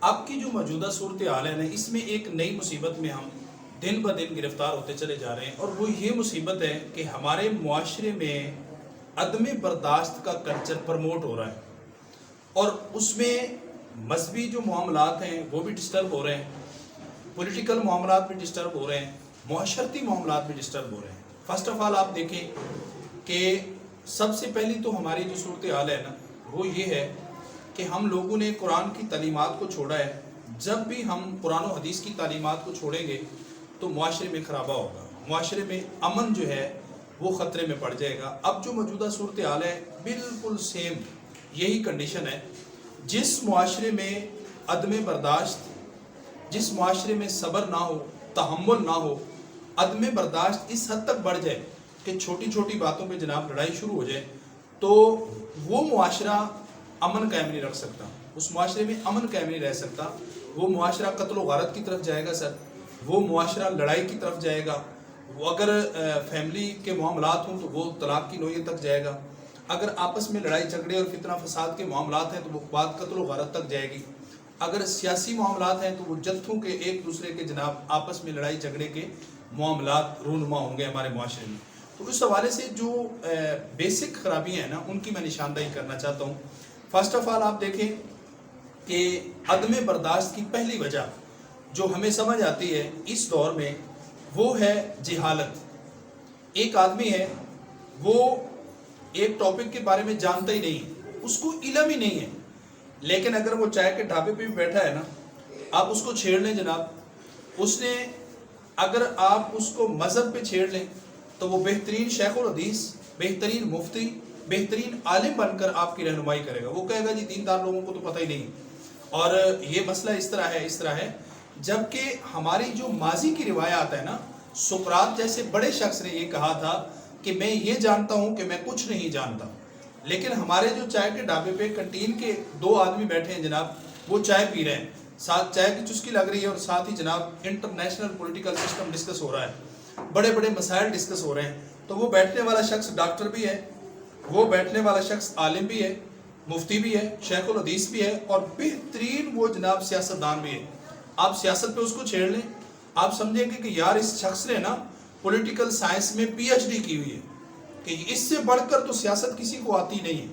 اب کی جو موجودہ صورتحال ہے نا، اس میں ایک نئی مصیبت میں ہم دن بہ دن گرفتار ہوتے چلے جا رہے ہیں، اور وہ یہ مصیبت ہے کہ ہمارے معاشرے میں عدم برداشت کا کلچر پروموٹ ہو رہا ہے، اور اس میں مذہبی جو معاملات ہیں وہ بھی ڈسٹرب ہو رہے ہیں، پولیٹیکل معاملات بھی ڈسٹرب ہو رہے ہیں، معاشرتی معاملات بھی ڈسٹرب ہو رہے ہیں۔ فرسٹ آف آل آپ دیکھیں کہ سب سے پہلی تو ہماری جو صورتحال ہے نا وہ یہ ہے کہ ہم لوگوں نے قرآن کی تعلیمات کو چھوڑا ہے۔ جب بھی ہم قرآن و حدیث کی تعلیمات کو چھوڑیں گے تو معاشرے میں خرابہ ہوگا، معاشرے میں امن جو ہے وہ خطرے میں پڑ جائے گا۔ اب جو موجودہ صورتحال ہے بالکل سیم یہی کنڈیشن ہے۔ جس معاشرے میں عدم برداشت، جس معاشرے میں صبر نہ ہو، تحمل نہ ہو، عدم برداشت اس حد تک بڑھ جائے کہ چھوٹی چھوٹی باتوں پہ جناب لڑائی شروع ہو جائے، تو وہ معاشرہ امن قائم نہیں رکھ سکتا، اس معاشرے میں امن قائم نہیں رہ سکتا۔ وہ معاشرہ قتل و غارت کی طرف جائے گا سر، وہ معاشرہ لڑائی کی طرف جائے گا، وہ اگر فیملی کے معاملات ہوں تو وہ طلاق کی نوعیت تک جائے گا، اگر آپس میں لڑائی جھگڑے اور فتنہ فساد کے معاملات ہیں تو وہ بات قتل و غارت تک جائے گی، اگر سیاسی معاملات ہیں تو وہ جتھوں کے ایک دوسرے کے جناب آپس میں لڑائی جھگڑے کے معاملات رونما ہوں گے ہمارے معاشرے میں۔ تو اس حوالے سے جو بیسک خرابیاں ہیں نا ان کی میں نشاندہی کرنا چاہتا ہوں۔ فرسٹ آف آل آپ دیکھیں کہ عدم برداشت کی پہلی وجہ جو ہمیں سمجھ آتی ہے اس دور میں وہ ہے جہالت۔ ایک آدمی ہے وہ ایک ٹاپک کے بارے میں جانتا ہی نہیں ہے، اس کو علم ہی نہیں ہے، لیکن اگر وہ چائے کے ڈھابے پہ بھی بیٹھا ہے نا، آپ اس کو چھیڑ لیں جناب، اس نے اگر آپ اس کو مذہب پہ چھیڑ لیں تو وہ بہترین شیخ الحدیث، بہترین مفتی، بہترین عالم بن کر آپ کی رہنمائی کرے گا۔ وہ کہے گا جی دیندار لوگوں کو تو پتہ ہی نہیں، اور یہ مسئلہ اس طرح ہے۔ جبکہ ہماری جو ماضی کی روایات ہے نا، سقراط جیسے بڑے شخص نے یہ کہا تھا کہ میں یہ جانتا ہوں کہ میں کچھ نہیں جانتا، لیکن ہمارے جو چائے کے ڈھابے پہ کنٹین کے دو آدمی بیٹھے ہیں جناب، وہ چائے پی رہے ہیں، ساتھ چائے کی چسکی لگ رہی ہے، اور ساتھ ہی جناب انٹرنیشنل پولیٹیکل سسٹم ڈسکس ہو رہا ہے، بڑے بڑے مسائل ڈسکس ہو رہے ہیں۔ تو وہ بیٹھنے والا شخص ڈاکٹر بھی ہے، وہ بیٹھنے والا شخص عالم بھی ہے، مفتی بھی ہے، شیخ الحدیث بھی ہے، اور بہترین وہ جناب سیاستدان بھی ہے۔ آپ سیاست پہ اس کو چھیڑ لیں، آپ سمجھیں گے کہ یار اس شخص نے نا پولیٹیکل سائنس میں پی ایچ ڈی کی ہوئی ہے، کہ اس سے بڑھ کر تو سیاست کسی کو آتی نہیں ہے۔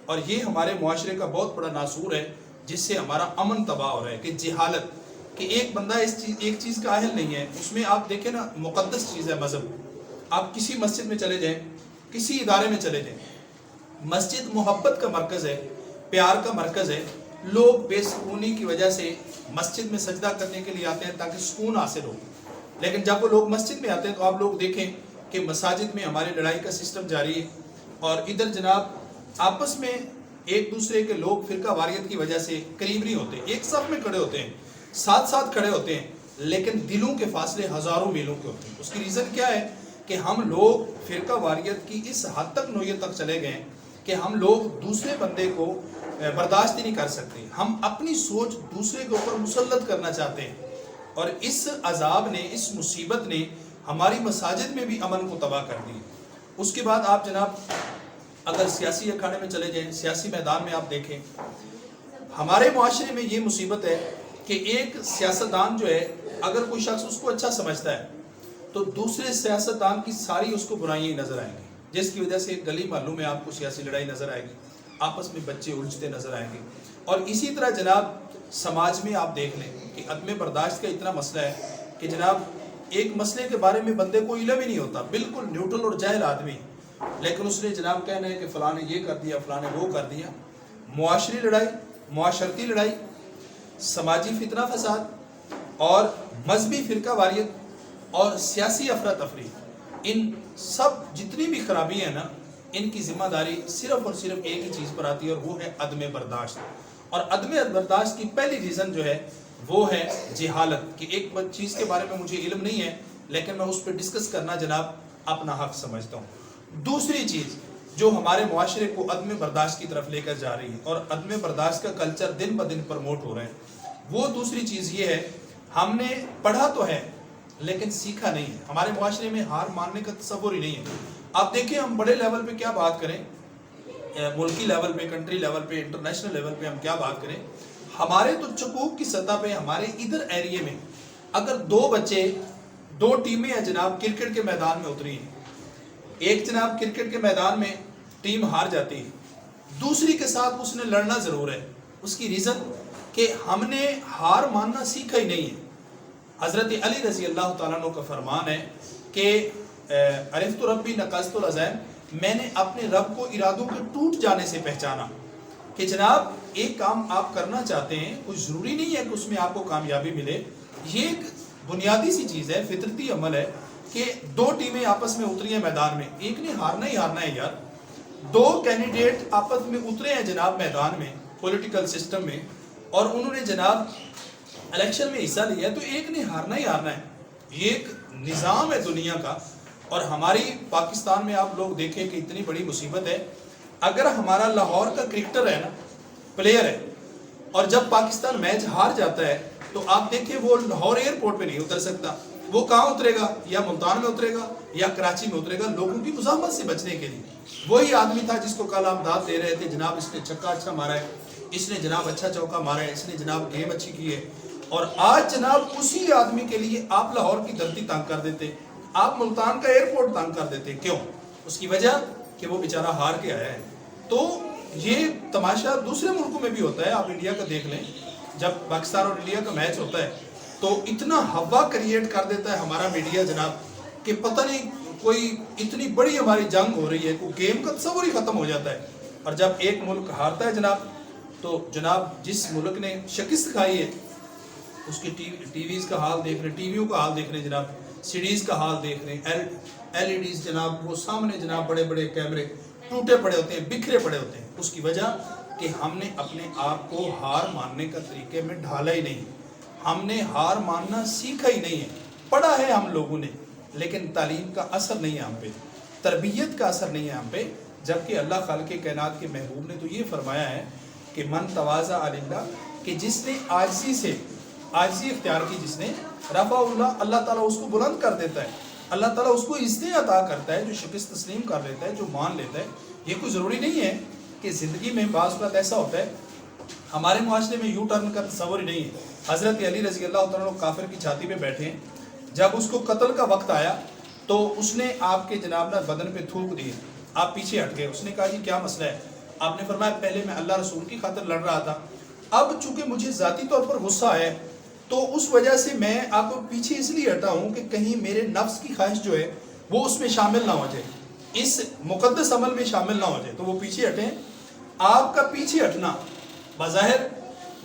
اور یہ ہمارے معاشرے کا بہت بڑا ناسور ہے جس سے ہمارا امن تباہ ہو رہا ہے، کہ جہالت، کہ ایک بندہ ایک چیز کا اہل نہیں ہے۔ اس میں آپ دیکھیں نا، مقدس چیز ہے مذہب۔ آپ کسی مسجد میں چلے جائیں، کسی ادارے میں چلے جائیں، مسجد محبت کا مرکز ہے، پیار کا مرکز ہے۔ لوگ بے سکونی کی وجہ سے مسجد میں سجدہ کرنے کے لیے آتے ہیں تاکہ سکون حاصل ہو، لیکن جب وہ لوگ مسجد میں آتے ہیں تو آپ لوگ دیکھیں کہ مساجد میں ہمارے لڑائی کا سسٹم جاری ہے، اور ادھر جناب آپس میں ایک دوسرے کے لوگ فرقہ واریت کی وجہ سے قریب نہیں ہوتے، ایک صف میں کھڑے ہوتے ہیں، ساتھ ساتھ کھڑے ہوتے ہیں، لیکن دلوں کے فاصلے ہزاروں میلوں کے ہوتے ہیں۔ اس کی ریزن کیا ہے کہ ہم لوگ فرقہ واریت کی اس حد تک نوعیت تک چلے گئے کہ ہم لوگ دوسرے بندے کو برداشت ہی نہیں کر سکتے، ہم اپنی سوچ دوسرے کے اوپر مسلط کرنا چاہتے ہیں، اور اس عذاب نے، اس مصیبت نے ہماری مساجد میں بھی امن کو تباہ کر دی۔ اس کے بعد آپ جناب اگر سیاسی اکھاڑے میں چلے جائیں، سیاسی میدان میں آپ دیکھیں، ہمارے معاشرے میں یہ مصیبت ہے کہ ایک سیاستدان جو ہے، اگر کوئی شخص اس کو اچھا سمجھتا ہے تو دوسرے سیاستدان کی ساری اس کو برائیاں ہی نظر آئیں گی، جس کی وجہ سے گلی محلوں میں آپ کو سیاسی لڑائی نظر آئے گی، آپس میں بچے الجھتے نظر آئیں گے۔ اور اسی طرح جناب سماج میں آپ دیکھ لیں کہ عدم برداشت کا اتنا مسئلہ ہے کہ جناب ایک مسئلے کے بارے میں بندے کو علم ہی نہیں ہوتا، بالکل نیوٹرل اور جاہل آدمی، لیکن اس نے جناب کہنا ہے کہ فلاں نے یہ کر دیا، فلاں نے وہ کر دیا۔ معاشری لڑائی، معاشرتی لڑائی، سماجی فتنہ فساد، اور مذہبی فرقہ واریت، اور سیاسی افراتفری، ان سب جتنی بھی خرابی ہیں نا، ان کی ذمہ داری صرف اور صرف ایک ہی چیز پر آتی ہے، اور وہ ہے عدم برداشت۔ اور عدم برداشت کی پہلی ریزن جو ہے وہ ہے جہالت، کہ ایک چیز کے بارے میں مجھے علم نہیں ہے لیکن میں اس پہ ڈسکس کرنا جناب اپنا حق سمجھتا ہوں۔ دوسری چیز جو ہمارے معاشرے کو عدم برداشت کی طرف لے کر جا رہی ہے، اور عدم برداشت کا کلچر دن بہ دن پروموٹ ہو رہا ہے، وہ دوسری چیز یہ ہے، ہم نے پڑھا تو ہے لیکن سیکھا نہیں ہے۔ ہمارے معاشرے میں ہار ماننے کا تصور ہی نہیں ہے۔ آپ دیکھیں ہم بڑے لیول پہ کیا بات کریں، ملکی لیول پہ، کنٹری لیول پہ، انٹرنیشنل لیول پہ ہم کیا بات کریں، ہمارے تو چکوک کی سطح پہ ہمارے ادھر ایریے میں اگر دو بچے دو ٹیمیں ہیں جناب کرکٹ کے میدان میں اتری ہیں، ایک جناب کرکٹ کے میدان میں ٹیم ہار جاتی ہے، دوسری کے ساتھ اس نے لڑنا ضرور ہے. اس کی ریزن کہ ہم نے ہار ماننا سیکھا ہی نہیں ہے. حضرت علی رضی اللہ تعالیٰ عنہ کا فرمان ہے کہ عرفت ربی نقصت العزائم، میں نے اپنے رب کو ارادوں کے ٹوٹ جانے سے پہچانا. کہ جناب ایک کام آپ کرنا چاہتے ہیں، کوئی ضروری نہیں ہے کہ اس میں آپ کو کامیابی ملے. یہ ایک بنیادی سی چیز ہے، فطرتی عمل ہے کہ دو ٹیمیں آپس میں اتری ہیں میدان میں، ایک نے ہارنا ہی ہارنا ہے یار. دو کینڈیڈیٹ آپس میں اترے ہیں جناب میدان میں پولیٹیکل سسٹم میں، اور انہوں نے جناب الیکشن میں حصہ لیا ہے، تو ایک نے ہارنا ہی ہارنا ہے. یہ ایک نظام ہے دنیا کا. اور ہماری پاکستان میں آپ لوگ دیکھیں کہ اتنی بڑی مصیبت ہے. اگر ہمارا لاہور کا کرکٹر ہے نا، پلیئر ہے، اور جب پاکستان میچ ہار جاتا ہے تو آپ دیکھیں وہ لاہور ایئرپورٹ پہ نہیں اتر سکتا. وہ کہاں اترے گا؟ یا ملتان میں اترے گا یا کراچی میں اترے گا، لوگوں کی مزاحمت سے بچنے کے لیے. وہی آدمی تھا جس کو کل ہم داد دے رہے تھے، جناب اس نے چھکا اچھا مارا ہے، اس نے جناب اچھا چوکا مارا ہے، اس نے جناب گیم اچھی کی ہے. اور آج جناب اسی آدمی کے لیے آپ لاہور کی دھرتی تنگ کر دیتے، آپ ملتان کا ایئرپورٹ تنگ کر دیتے. کیوں؟ اس کی وجہ کہ وہ بیچارہ ہار کے آیا ہے. تو یہ تماشا دوسرے ملکوں میں بھی ہوتا ہے. آپ انڈیا کا دیکھ لیں، جب پاکستان اور انڈیا کا میچ ہوتا ہے تو اتنا ہوا کریٹ کر دیتا ہے ہمارا میڈیا جناب کہ پتہ نہیں کوئی اتنی بڑی ہماری جنگ ہو رہی ہے، کوئی گیم کا تصور ہی ختم ہو جاتا ہے. اور جب ایک ملک ہارتا ہے جناب، تو جناب جس ملک نے شکست کھائی ہے اس کی ٹی ویز کا حال دیکھ رہے ہیں، ٹی ویوں کا حال دیکھ رہے ہیں جناب، سیڈیز کا حال دیکھ رہے ہیں، ایل ای ڈیز جناب، وہ سامنے جناب بڑے بڑے کیمرے ٹوٹے پڑے ہوتے ہیں، بکھرے پڑے ہوتے ہیں. اس کی وجہ کہ ہم نے اپنے آپ کو ہار ماننے کا طریقے میں ڈھالا ہی نہیں. ہم نے ہار ماننا سیکھا ہی نہیں ہے. پڑھا ہے ہم لوگوں نے، لیکن تعلیم کا اثر نہیں ہے ہم پہ، تربیت کا اثر نہیں ہے ہم پہ. جبکہ اللہ خالق کائنات کے محبوب نے تو یہ فرمایا ہے کہ من تواضع للہ، کہ جس نے عاجزی اختیار کی، جس نے رفع اللہ، اللہ تعالیٰ اس کو بلند کر دیتا ہے. اللہ تعالیٰ اس کو عزتیں عطا کرتا ہے جو شکست تسلیم کر لیتا ہے، جو مان لیتا ہے. یہ کوئی ضروری نہیں ہے کہ زندگی میں بعض اوقات ایسا ہوتا ہے، ہمارے معاشرے میں یو ٹرن کا تصور ہی نہیں ہے. حضرت علی رضی اللہ تعالیٰ عنہ کافر کی چھاتی پہ بیٹھے ہیں، جب اس کو قتل کا وقت آیا تو اس نے آپ کے جناب نہ بدن پہ تھوک دیے، آپ پیچھے ہٹ گئے. اس نے کہا جی کیا مسئلہ ہے؟ آپ نے فرمایا پہلے میں اللہ رسول کی خاطر لڑ رہا تھا، اب چونکہ مجھے ذاتی طور پر غصہ ہے تو اس وجہ سے میں آپ کو پیچھے اس لیے ہٹا ہوں کہ کہیں میرے نفس کی خواہش جو ہے وہ اس میں شامل نہ ہو جائے، اس مقدس عمل میں شامل نہ ہو جائے. تو وہ پیچھے ہٹیں. آپ کا پیچھے ہٹنا بظاہر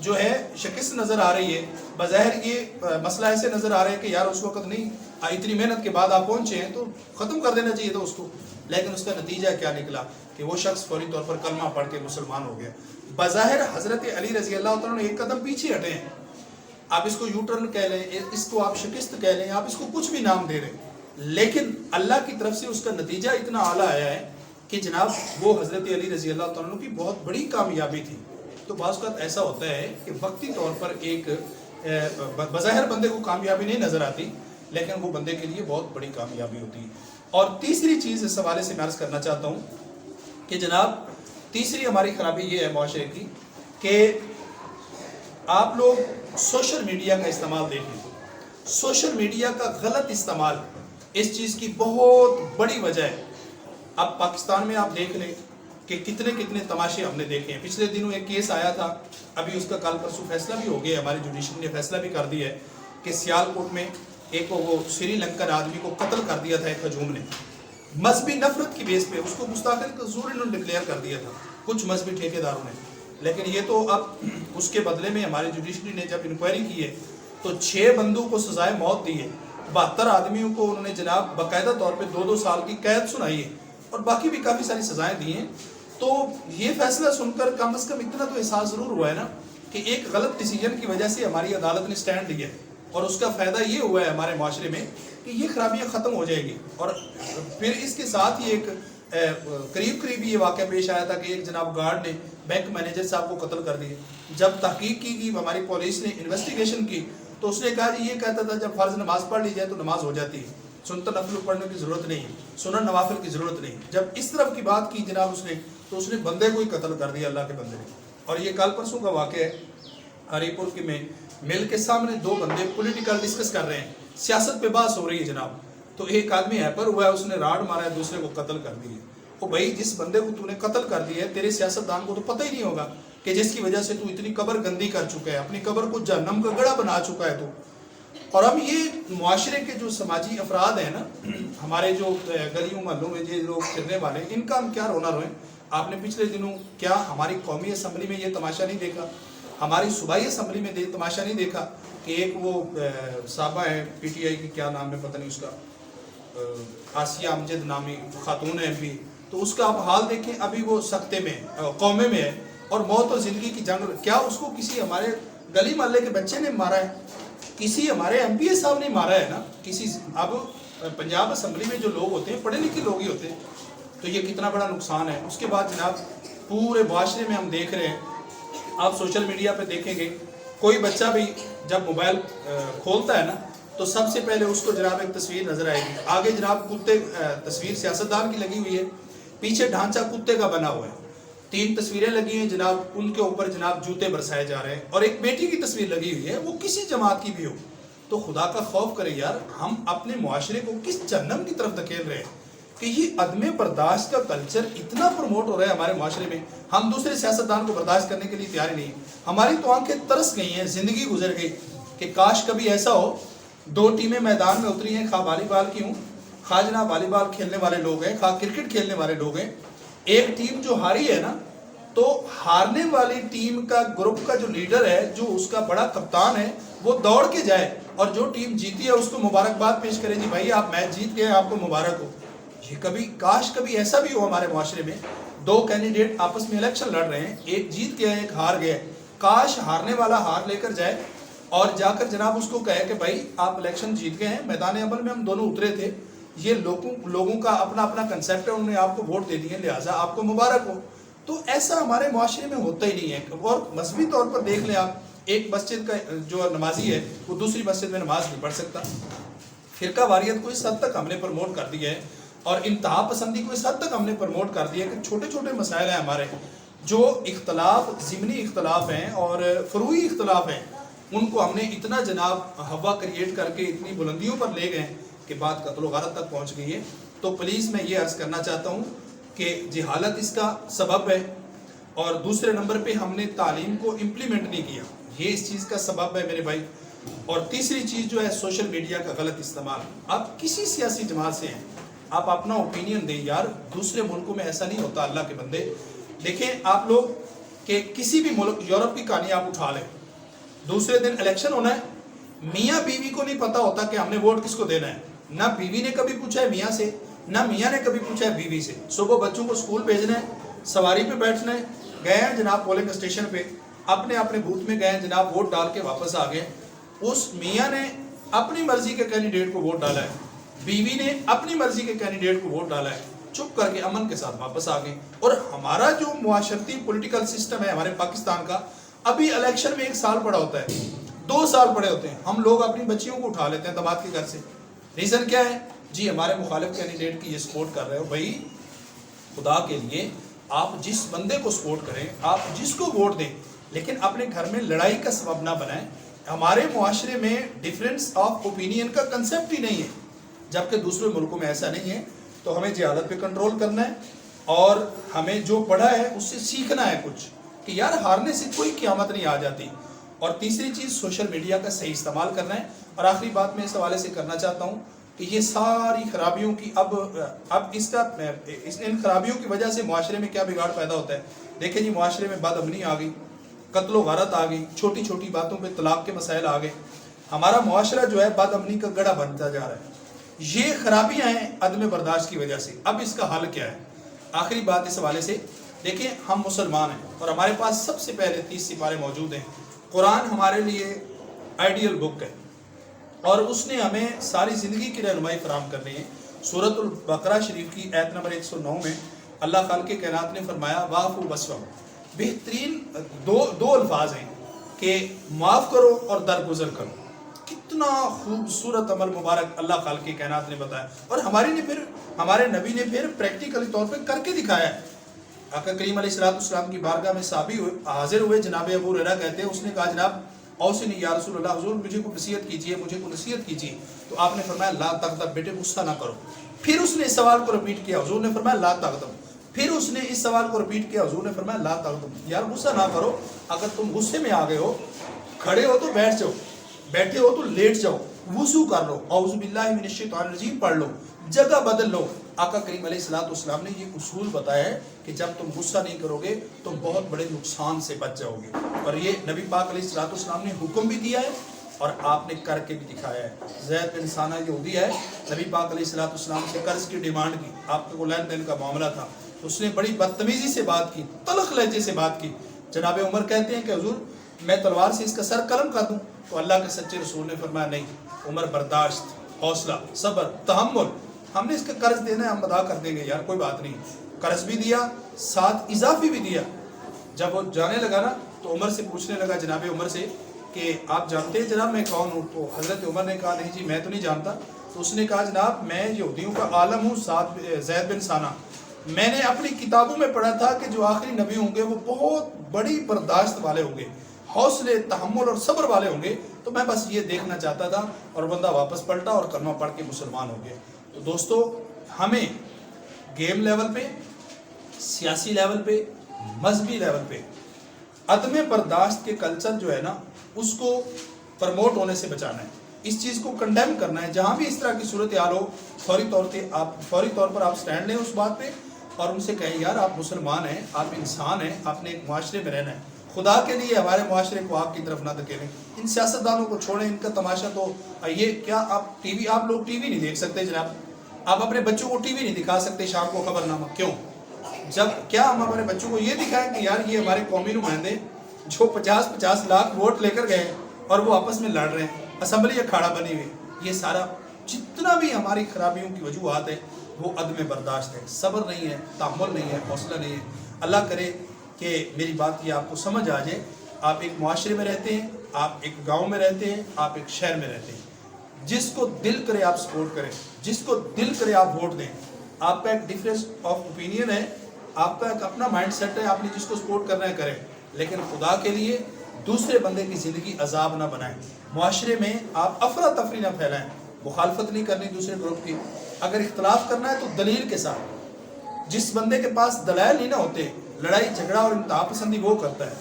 جو ہے شکست نظر آ رہی ہے، بظاہر یہ مسئلہ ایسے نظر آ رہا ہے کہ یار اس وقت نہیں، اتنی محنت کے بعد آپ پہنچے ہیں تو ختم کر دینا چاہیے تھا اس کو. لیکن اس کا نتیجہ کیا نکلا کہ وہ شخص فوری طور پر کلمہ پڑھ کے مسلمان ہو گیا. بظاہر حضرت علی رضی اللہ تعالیٰ نے ایک قدم پیچھے ہٹے ہیں. آپ اس کو یو ٹرن کہہ لیں، اس کو آپ شکست کہہ لیں، آپ اس کو کچھ بھی نام دے رہے ہیں، لیکن اللہ کی طرف سے اس کا نتیجہ اتنا اعلیٰ آیا ہے کہ جناب وہ حضرت علی رضی اللہ تعالیٰ عنہ کی بہت بڑی کامیابی تھی. تو بعض اوقات ایسا ہوتا ہے کہ وقتی طور پر ایک بظاہر بندے کو کامیابی نہیں نظر آتی، لیکن وہ بندے کے لیے بہت بڑی کامیابی ہوتی ہے. اور تیسری چیز اس حوالے سے میں عرض کرنا چاہتا ہوں کہ جناب تیسری ہماری خرابی یہ ہے معاشرے کی کہ آپ لوگ سوشل میڈیا کا استعمال دیکھیں. سوشل میڈیا کا غلط استعمال اس چیز کی بہت بڑی وجہ ہے. اب پاکستان میں آپ دیکھ لیں کہ کتنے کتنے تماشے ہم نے دیکھے ہیں. پچھلے دنوں ایک کیس آیا تھا، ابھی اس کا کل پرسوں فیصلہ بھی ہو گیا، ہماری جوڈیشری نے فیصلہ بھی کر دیا ہے کہ سیالکوٹ میں ایک وہ سری لنکن آدمی کو قتل کر دیا تھا ایک ہجوم نے، مذہبی نفرت کی بیس پہ اس کو مستقل قصور انہوں نے ڈکلیئر کر دیا تھا کچھ مذہبی ٹھیکیداروں نے. لیکن یہ تو اب اس کے بدلے میں ہماری جوڈیشری نے جب انکوائری کی ہے تو 6 بندوں کو سزائے موت دی ہے، 72 آدمیوں کو انہوں نے جناب باقاعدہ طور پہ 2 سال کی قید سنائی ہے، اور باقی بھی کافی ساری سزائیں دی ہیں. تو یہ فیصلہ سن کر کم از کم اتنا تو احساس ضرور ہوا ہے نا کہ ایک غلط ڈیسیجن کی وجہ سے ہماری عدالت نے سٹینڈ لیا ہے، اور اس کا فائدہ یہ ہوا ہے ہمارے معاشرے میں کہ یہ خرابیاں ختم ہو جائیں گی. اور پھر اس کے ساتھ ہی ایک قریب یہ واقعہ پیش آیا تھا کہ ایک جناب گارڈ نے بینک مینیجر صاحب کو قتل کر دیا. جب تحقیق کی گئی، ہماری پولیس نے انویسٹیگیشن کی تو اس نے کہا جی یہ کہتا تھا جب فرض نماز پڑھ لی جائے تو نماز ہو جاتی ہے، سنت نفل پڑھنے کی ضرورت نہیں، سنن نوافل کی ضرورت نہیں. جب اس طرف کی بات کی جناب اس نے، تو اس نے بندے کو ہی قتل کر دیا، اللہ کے بندے نے. اور یہ کل پرسوں کا واقعہ ہے. ہری پور کے میں مل کے سامنے دو بندے پولیٹیکل ڈسکس کر رہے ہیں، سیاست پہ بحث ہو رہی ہے جناب، تو ایک آدمی ہیپر ہوا ہے، اس نے راڑ مارا ہے، دوسرے کو قتل کر دی ہے۔ وہ بھائی جس بندے کو تو نے قتل کر دیا ہے، تیرے سیاستدان کو تو پتہ ہی نہیں ہوگا کہ جس کی وجہ سے تو اتنی قبر گندی کر چکا ہے، اپنی قبر کو جہنم کا گڑھا بنا چکا ہے تو۔ اور اب یہ معاشرے کے جو سماجی افراد ہیں نا، ہمارے جو گلیوں محلوں میں یہ لوگ پھرنے والے، ان کا ہم کیا رونا روئیں؟ آپ نے پچھلے دنوں کیا ہماری قومی اسمبلی میں یہ تماشا نہیں دیکھا، ہماری صوبائی اسمبلی میں تماشا نہیں دیکھا کہ ایک وہ صاحبہ ہے پی ٹی آئی کی، کیا نام ہے پتہ نہیں اس کا، آسیہ امجد نامی خاتون ہے MP، تو اس کا آپ حال دیکھیں، ابھی وہ سختے میں قومے میں ہے اور موت اور زندگی کی جنگ۔ کیا اس کو کسی ہمارے گلی محلے کے بچے نے مارا ہے؟ کسی ہمارے MP صاحب نے مارا ہے نا کسی؟ اب پنجاب اسمبلی میں جو لوگ ہوتے ہیں پڑھے لکھے لوگ ہی ہوتے ہیں، تو یہ کتنا بڑا نقصان ہے۔ اس کے بعد جناب پورے معاشرے میں ہم دیکھ رہے ہیں، آپ سوشل میڈیا پہ دیکھیں گے، کوئی بچہ بھی جب موبائل کھولتا ہے نا تو سب سے پہلے اس کو جناب ایک تصویر نظر آئے گی، آگے جناب کتے، تصویر سیاستدان کی لگی ہوئی ہے، پیچھے ڈھانچہ کتے کا بنا ہوا ہے، 3 تصویریں لگی ہیں جناب، ان کے اوپر جناب جوتے برسائے جا رہے ہیں، اور ایک بیٹی کی تصویر لگی ہوئی ہے، وہ کسی جماعت کی بھی ہو۔ تو خدا کا خوف کرے یار، ہم اپنے معاشرے کو کس جہنم کی طرف دھکیل رہے ہیں کہ یہ عدم برداشت کا کلچر اتنا پروموٹ ہو رہا ہے ہمارے معاشرے میں، ہم دوسرے سیاستدان کو برداشت کرنے کے لیے تیار ہی نہیں۔ ہماری تو آنکھیں ترس گئی ہیں، زندگی گزر گئی کہ کاش کبھی ایسا ہو، 2 ٹیمیں میدان میں اتری ہیں، خواہ والی بال کی ہوں، خواہ جناب والی بال کھیلنے والے لوگ ہیں، خواہ کرکٹ کھیلنے والے لوگ ہیں، ایک ٹیم جو ہاری ہے نا، تو ہارنے والی ٹیم کا گروپ کا جو لیڈر ہے، جو اس کا بڑا کپتان ہے، وہ دوڑ کے جائے اور جو ٹیم جیتی ہے اس کو مبارکباد پیش کرے، جی بھائی آپ میچ جیت گئے، آپ کو مبارک ہو۔ یہ کبھی کاش کبھی ایسا بھی ہو ہمارے معاشرے میں، 2 کینڈیڈیٹ آپس میں الیکشن لڑ رہے ہیں، ایک جیت گیا ہے ایک ہار گیا ہے، کاش ہارنے والا ہار لے کر جائے اور جا کر جناب اس کو کہے کہ بھائی آپ الیکشن جیت گئے ہیں، میدان عمل میں ہم دونوں اترے تھے، یہ لوگوں کا اپنا اپنا کنسیپٹ ہے، انہوں نے آپ کو ووٹ دے دیے، لہٰذا آپ کو مبارک ہو۔ تو ایسا ہمارے معاشرے میں ہوتا ہی نہیں ہے۔ اور مذہبی طور پر دیکھ لیں آپ، ایک مسجد کا جو نمازی ہے وہ دوسری مسجد میں نماز نہیں پڑھ سکتا۔ فرقہ واریت کو اس حد تک ہم نے پروموٹ کر دیا ہے اور انتہا پسندی کو اس حد تک ہم نے پروموٹ کر دیا ہے کہ چھوٹے چھوٹے مسائل ہیں ہمارے، جو اختلاف ضمنی اختلاف ہیں اور فروعی اختلاف ہیں، ان کو ہم نے اتنا جناب ہوا کریٹ کر کے اتنی بلندیوں پر لے گئے کہ بات قتل و غارت تک پہنچ گئی ہے۔ تو پلیز میں یہ عرض کرنا چاہتا ہوں کہ جہالت اس کا سبب ہے، اور دوسرے نمبر پہ ہم نے تعلیم کو امپلیمنٹ نہیں کیا، یہ اس چیز کا سبب ہے میرے بھائی، اور تیسری چیز جو ہے سوشل میڈیا کا غلط استعمال۔ آپ کسی سیاسی جماعت سے ہیں، آپ اپنا اوپینین دیں یار، دوسرے ملکوں میں ایسا نہیں ہوتا اللہ کے بندے۔ دیکھیں آپ لوگ کہ کسی بھی ملک، یورپ کی کہانی آپ اٹھا لیں، دوسرے دن الیکشن ہونا ہے، میاں بیوی کو نہیں پتا ہوتا کہ ہم نے ووٹ کس کو دینا ہے، نہ بیوی نے کبھی پوچھا ہے میاں سے، نہ میاں نے کبھی پوچھا ہے بیوی سے۔ صبح بچوں کو اسکول بھیجنا ہے، سواری پہ بیٹھنا ہے، گئے ہیں جناب پولنگ اسٹیشن پہ، اپنے اپنے بوتھ میں گئے ہیں جناب، ووٹ ڈال کے واپس آ گئے۔ اس میاں نے اپنی مرضی کے کینڈیڈیٹ کو ووٹ ڈالا ہے، بیوی نے اپنی مرضی کے کینڈیڈیٹ کو ووٹ ڈالا ہے، چپ کر کے امن کے ساتھ واپس آ گئے۔ اور ہمارا جو معاشرتی پولیٹیکل سسٹم ہے ہمارے پاکستان کا، ابھی الیکشن میں 1 سال پڑا ہوتا ہے، 2 سال پڑے ہوتے ہیں، ہم لوگ اپنی بچیوں کو اٹھا لیتے ہیں دماد کے گھر سے۔ ریزن کیا ہے؟ جی ہمارے مخالف کینڈیڈیٹ کی یہ سپورٹ کر رہے ہو۔ بھائی خدا کے لیے آپ جس بندے کو سپورٹ کریں، آپ جس کو ووٹ دیں، لیکن اپنے گھر میں لڑائی کا سبب نہ بنائیں۔ ہمارے معاشرے میں ڈیفرنس آف اوپینین کا کنسیپٹ ہی نہیں ہے، جبکہ دوسرے ملکوں میں ایسا نہیں ہے۔ تو ہمیں جہالت پہ کنٹرول کرنا ہے اور ہمیں جو پڑھا ہے اس سے سیکھنا ہے کچھ، کہ یار ہارنے سے کوئی قیامت نہیں آ جاتی۔ اور تیسری چیز سوشل میڈیا کا صحیح استعمال کرنا ہے۔ اور آخری بات میں اس حوالے سے کرنا چاہتا ہوں کہ یہ ساری خرابیوں کی اب ان خرابیوں کی وجہ سے معاشرے میں کیا بگاڑ پیدا ہوتا ہے۔ دیکھیں جی معاشرے میں بد امنی آ گئی، قتل و غارت آ گئی، چھوٹی چھوٹی باتوں پہ طلاق کے مسائل آ گئے، ہمارا معاشرہ جو ہے بد امنی کا گڑھا بنتا جا رہا ہے۔ یہ خرابیاں ہیں عدم برداشت کی وجہ سے۔ اب اس کا حل کیا ہے؟ آخری بات اس حوالے سے، دیکھیں ہم مسلمان ہیں اور ہمارے پاس سب سے پہلے 30 سپارے موجود ہیں۔ قرآن ہمارے لیے آئیڈیل بک ہے اور اس نے ہمیں ساری زندگی کی رہنمائی فراہم کرنی ہے۔ سورۃ البقرہ شریف کی آیت نمبر 109 میں اللہ خالق کائنات نے فرمایا واعفو واصفحوا، بہترین دو الفاظ ہیں کہ معاف کرو اور درگزر کرو۔ کتنا خوبصورت عمل مبارک اللہ خالق کائنات نے بتایا، اور ہمارے نبی نے پھر پریکٹیکلی طور پہ کر کے دکھایا ہے آقا کریم علیہ السلام کی بارگاہ میں صحابی حاضر ہوئے، جناب ابو ہریرہ کہتے ہیں اس نے کہا جناب اوصنی یا رسول اللہ، حضور مجھے کو نصیحت کیجیے، مجھے کو نصیحت کیجیے. تو آپ نے فرمایا لا تغضب، بیٹے غصہ نہ کرو. پھر اس نے اس سوال کو رپیٹ کیا، حضور نے فرمایا لا تغضب. پھر اس نے اس سوال کو رپیٹ کیا، حضور نے فرمایا لا تغضب، یار غصہ نہ کرو. اگر تم غصے میں آ گئے ہو، کھڑے ہو تو بیٹھ جاؤ، بیٹھے ہو تو لیٹ جاؤ، وضو کر لو، اعوذ باللہ من الشیطان الرجیم پڑھ لو، جگہ بدل لو. آقا کریم علیہ السلام نے یہ اصول بتایا ہے کہ جب تم غصہ نہیں کرو گے تو بہت بڑے نقصان سے بچ جاؤ گے. اور یہ نبی پاک علیہ السلام نے حکم بھی دیا ہے اور آپ نے کر کے بھی دکھایا ہے. زید بن ثانہ یہودی ہے، نبی پاک علیہ السلام سے قرض کی ڈیمانڈ کی، آپ کو لین دین کا معاملہ تھا. اس نے بڑی بدتمیزی سے بات کی، تلخ لہجے سے بات کی. جناب عمر کہتے ہیں کہ حضور میں تلوار سے اس کا سر قلم کر دوں. تو اللہ کے سچے رسول نے فرمایا نہیں عمر، برداشت، حوصلہ، صبر، تحمل، ہم نے اس کا قرض دینا ہے، ہم ادا کر دیں گے یار، کوئی بات نہیں. قرض بھی دیا، ساتھ اضافی بھی دیا. جب وہ جانے لگا نا تو عمر سے پوچھنے لگا، جناب عمر سے، کہ آپ جانتے ہیں جناب میں کون ہوں؟ تو حضرت عمر نے کہا نہیں جی میں تو نہیں جانتا. تو اس نے کہا جناب میں یہودیوں کا عالم ہوں، زید بن ثانہ. میں نے اپنی کتابوں میں پڑھا تھا کہ جو آخری نبی ہوں گے وہ بہت بڑی برداشت والے ہوں گے، حوصلے، تحمل اور صبر والے ہوں گے. تو میں بس یہ دیکھنا چاہتا تھا. اور بندہ واپس پلٹا اور کلمہ پڑھ کے مسلمان ہو گیا. تو دوستو ہمیں گیم لیول پہ، سیاسی لیول پہ، مذہبی لیول پہ عدم برداشت کے کلچر جو ہے نا اس کو پرموٹ ہونے سے بچانا ہے، اس چیز کو کنڈیم کرنا ہے. جہاں بھی اس طرح کی صورتحال ہو فوری طور پر آپ سٹینڈ لیں اس بات پہ اور ان سے کہیں یار آپ مسلمان ہیں، آپ انسان ہیں، آپ نے ایک معاشرے میں رہنا ہے. خدا کے لیے ہمارے معاشرے کو آپ کی طرف نہ دھکیلیں. ان سیاستدانوں کو چھوڑیں، ان کا تماشا تو یہ کیا آپ لوگ ٹی وی نہیں دیکھ سکتے جناب؟ آپ اپنے بچوں کو ٹی وی نہیں دکھا سکتے شام کو خبر نامہ؟ کیوں؟ جب کیا ہم اپنے بچوں کو یہ دکھائیں کہ یار یہ ہمارے قومی نمائندے جو 50-50 لاکھ ووٹ لے کر گئے اور وہ آپس میں لڑ رہے ہیں، اسمبلی اکھاڑا بنی ہوئی. یہ سارا جتنا بھی ہماری خرابیوں کی وجوہات ہے وہ عدم برداشت ہے، صبر نہیں ہے، تحمل نہیں ہے، حوصلہ نہیں ہے. اللہ کرے کہ میری بات یہ آپ کو سمجھ آ جائے. آپ ایک معاشرے میں رہتے ہیں، آپ ایک گاؤں میں رہتے ہیں، آپ ایک شہر میں رہتے ہیں، جس کو دل کرے آپ سپورٹ کریں، جس کو دل کرے آپ ووٹ دیں. آپ کا ایک ڈفرینس آف اوپینین ہے، آپ کا ایک اپنا مائنڈ سیٹ ہے، آپ نے جس کو سپورٹ کرنا ہے کریں، لیکن خدا کے لیے دوسرے بندے کی زندگی عذاب نہ بنائیں. معاشرے میں آپ افراتفری نہ پھیلائیں، مخالفت نہیں کرنی دوسرے گروپ کی. اگر اختلاف کرنا ہے تو دلیل کے ساتھ. جس بندے کے پاس دلائل نہیں نہ ہوتے، لڑائی جھگڑا اور انتہا پسندی وہ کرتا ہے،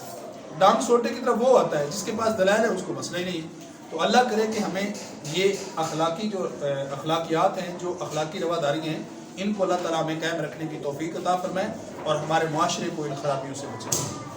ڈانگ سوٹے کی طرف وہ آتا ہے. جس کے پاس دلائل ہے اس کو مسئلہ ہی نہیں ہے. تو اللہ کرے کہ ہمیں یہ اخلاقیات ہیں، جو اخلاقی رواداری ہیں، ان کو اللہ تعالیٰ ہمیں قائم رکھنے کی توفیق عطا فرمائے اور ہمارے معاشرے کو ان خرابیوں سے بچائے.